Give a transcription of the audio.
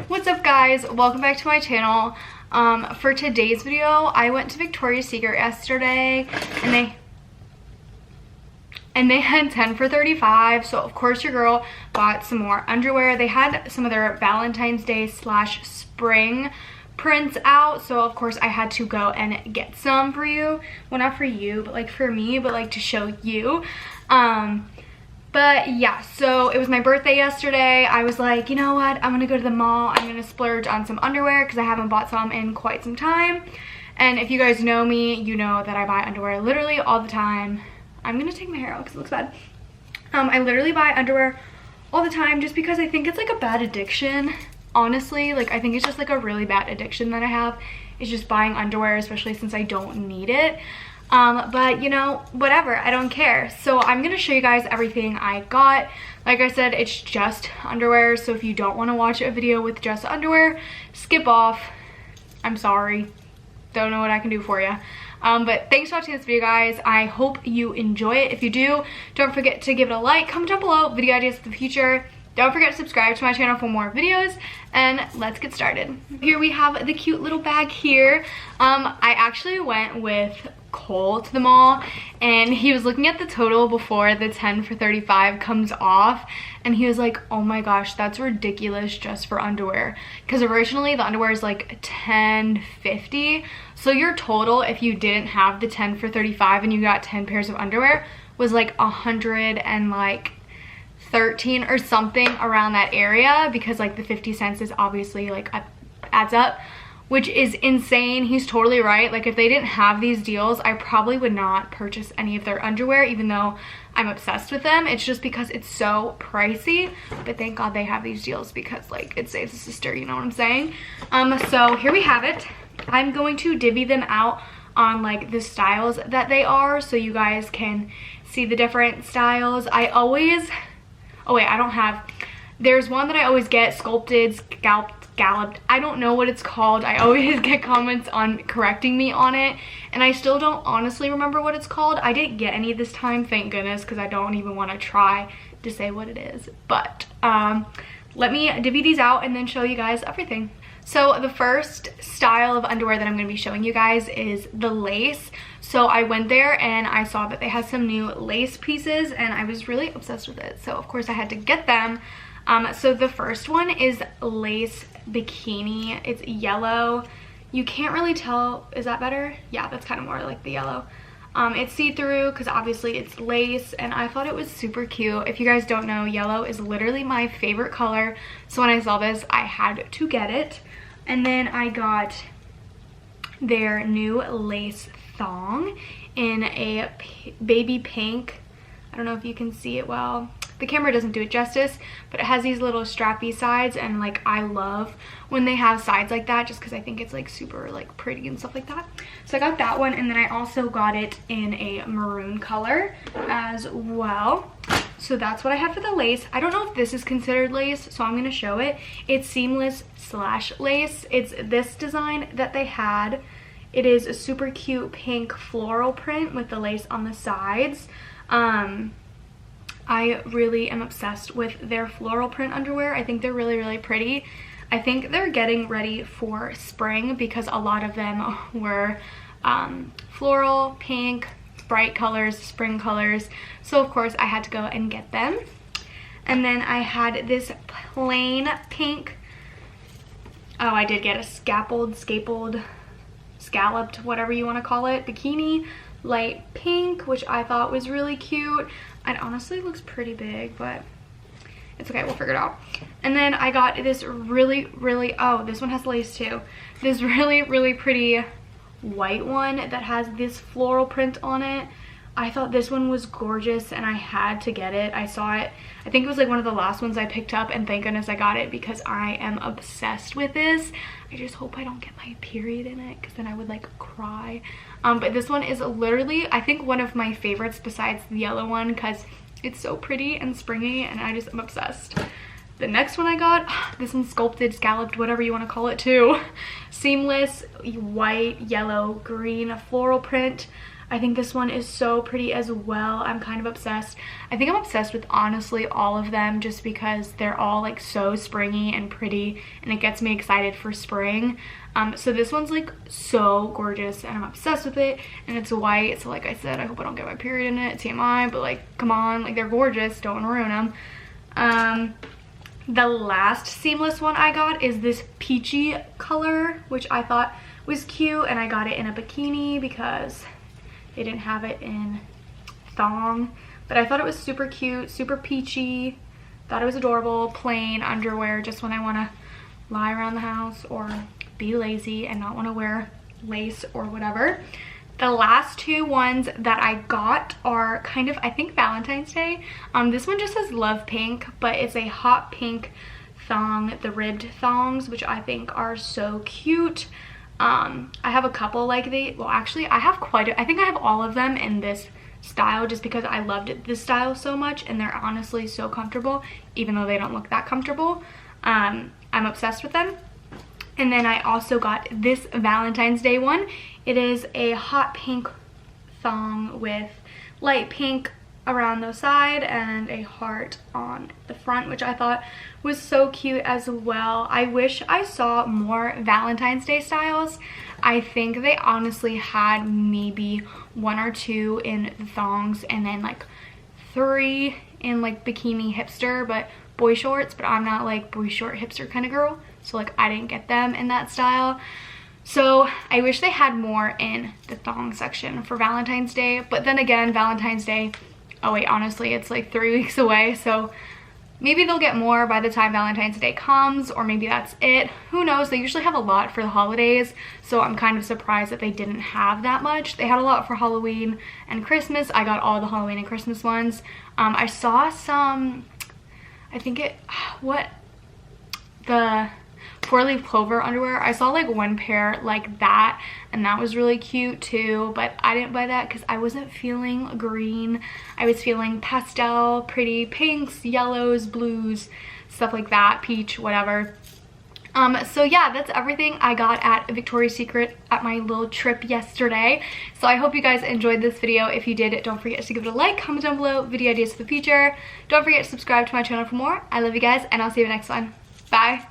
What's up guys, welcome back to my channel. For today's video I went to Victoria's Secret yesterday and they had 10 for $35, so of course your girl bought some more underwear. They had some of their Valentine's Day / spring prints out, so of course I had to go and get some for you. Well, not for you, but like for me, but like to show you. But yeah, so it was my birthday yesterday. I was like, you know what, I'm gonna go to the mall. I'm gonna splurge on some underwear because I haven't bought some in quite some time. And if you guys know me, you know that I buy underwear literally all the time. I'm gonna take my hair out because it looks bad. I literally buy underwear all the time just because I think it's like a bad addiction. Honestly, like I think it's just like a really bad addiction that I have. It's just buying underwear, especially since I don't need it. But you know, whatever, I don't care. So I'm gonna show you guys everything I got. Like I said, it's just underwear, so if you don't want to watch a video with just underwear, skip off. I'm sorry, don't know what I can do for you. But thanks for watching this video guys. I hope you enjoy it. If you do, don't forget to give it a like, comment down below video ideas for the future. Don't forget to subscribe to my channel for more videos, and let's get started. Here we have the cute little bag here. I actually went with Cole to the mall, and he was looking at the total before the 10 for $35 comes off, and he was like, oh my gosh, that's ridiculous just for underwear, because originally the underwear is like $10.50, so your total, if you didn't have the 10 for $35 and you got 10 pairs of underwear, was like 113 or something around that area, because like the 50 cents is obviously like adds up, which is insane. He's totally right. Like if they didn't have these deals, I probably would not purchase any of their underwear, even though I'm obsessed with them. It's just because it's so pricey, but thank God they have these deals because like it saves a sister, you know what I'm saying? So here we have it. I'm going to divvy them out on like the styles that they are, so you guys can see the different styles. Oh wait, I don't have, there's one that I always get, sculpted, scalloped, I don't know what it's called. I always get comments on correcting me on it, and I still don't honestly remember what it's called. I didn't get any this time, thank goodness, because I don't even want to try to say what it is. But let me divvy these out and then show you guys everything. So the first style of underwear that I'm going to be showing you guys is the lace. So I went there and I saw that they had some new lace pieces, and I was really obsessed with it, so of course I had to get them. So the first one is lace bikini. It's yellow. You can't really tell, is that better? Yeah, that's kind of more like the yellow. It's see-through because obviously it's lace, and I thought it was super cute. If you guys don't know, yellow is literally my favorite color, so when I saw this I had to get it. And then I got their new lace thong in a baby pink. I don't know if you can see it well. The camera doesn't do it justice, but it has these little strappy sides, and like I love when they have sides like that just because I think it's like super like pretty and stuff like that. So I got that one, and then I also got it in a maroon color as well. So that's what I have for the lace. I don't know if this is considered lace, so I'm going to show it. It's seamless / lace. It's this design that they had. It is a super cute pink floral print with the lace on the sides. I really am obsessed with their floral print underwear. I think they're really, really pretty. I think they're getting ready for spring because a lot of them were floral, pink, bright colors, spring colors. So of course I had to go and get them. And then I had this plain pink. Oh, I did get a scalloped, whatever you want to call it, bikini, light pink, which I thought was really cute. It honestly looks pretty big, but it's okay, we'll figure it out. And then I got this really, oh, this one has lace too. This really pretty white one that has this floral print on it. I thought this one was gorgeous and I had to get it. I saw it, I think it was like one of the last ones I picked up, and thank goodness I got it because I am obsessed with this. I just hope I don't get my period in it because then I would like cry. But this one is literally, I think, one of my favorites besides the yellow one because it's so pretty and springy, and I just am obsessed. The next one I got, this one's sculpted, scalloped, whatever you want to call it too. Seamless, white, yellow, green, floral print. I think this one is so pretty as well. I'm kind of obsessed. I think I'm obsessed with honestly all of them just because they're all like so springy and pretty, and it gets me excited for spring. So this one's like so gorgeous and I'm obsessed with it, and it's white, so like I said, I hope I don't get my period in it, TMI, but like come on, like they're gorgeous, don't want to ruin them. The last seamless one I got is this peachy color, which I thought was cute, and I got it in a bikini because they didn't have it in thong, but I thought it was super cute, super peachy, thought it was adorable, plain underwear just when I want to lie around the house or be lazy and not want to wear lace or whatever. The last two ones that I got are kind of, I think, Valentine's Day. This one just says love pink, but it's a hot pink thong, the ribbed thongs, which I think are so cute. I have a couple like well actually I have I think I have all of them in this style just because I loved this style so much, and they're honestly so comfortable even though they don't look that comfortable. I'm obsessed with them. And then I also got this Valentine's Day one. It is a hot pink thong with light pink around the side and a heart on the front, which I thought was so cute as well. I wish I saw more Valentine's Day styles. I think they honestly had maybe 1 or 2 in the thongs and then like 3 in like bikini hipster but boy shorts, but I'm not like boy short hipster kind of girl, so like I didn't get them in that style. So I wish they had more in the thong section for Valentine's Day, but then again, Valentine's Day, oh wait, honestly it's like 3 weeks away, so maybe they'll get more by the time Valentine's Day comes, or maybe that's it. Who knows? They usually have a lot for the holidays, so I'm kind of surprised that they didn't have that much. They had a lot for Halloween and Christmas. I got all the Halloween and Christmas ones. I saw some, I think the 4-leaf clover underwear. I saw like 1 pair like that, and that was really cute too, but I didn't buy that because I wasn't feeling green. I was feeling pastel, pretty pinks, yellows, blues, stuff like that, peach, whatever. So yeah, that's everything I got at Victoria's Secret at my little trip yesterday. So I hope you guys enjoyed this video. If you did, don't forget to give it a like, comment down below video ideas for the future. Don't forget to subscribe to my channel for more. I love you guys, and I'll see you in the next one. Bye.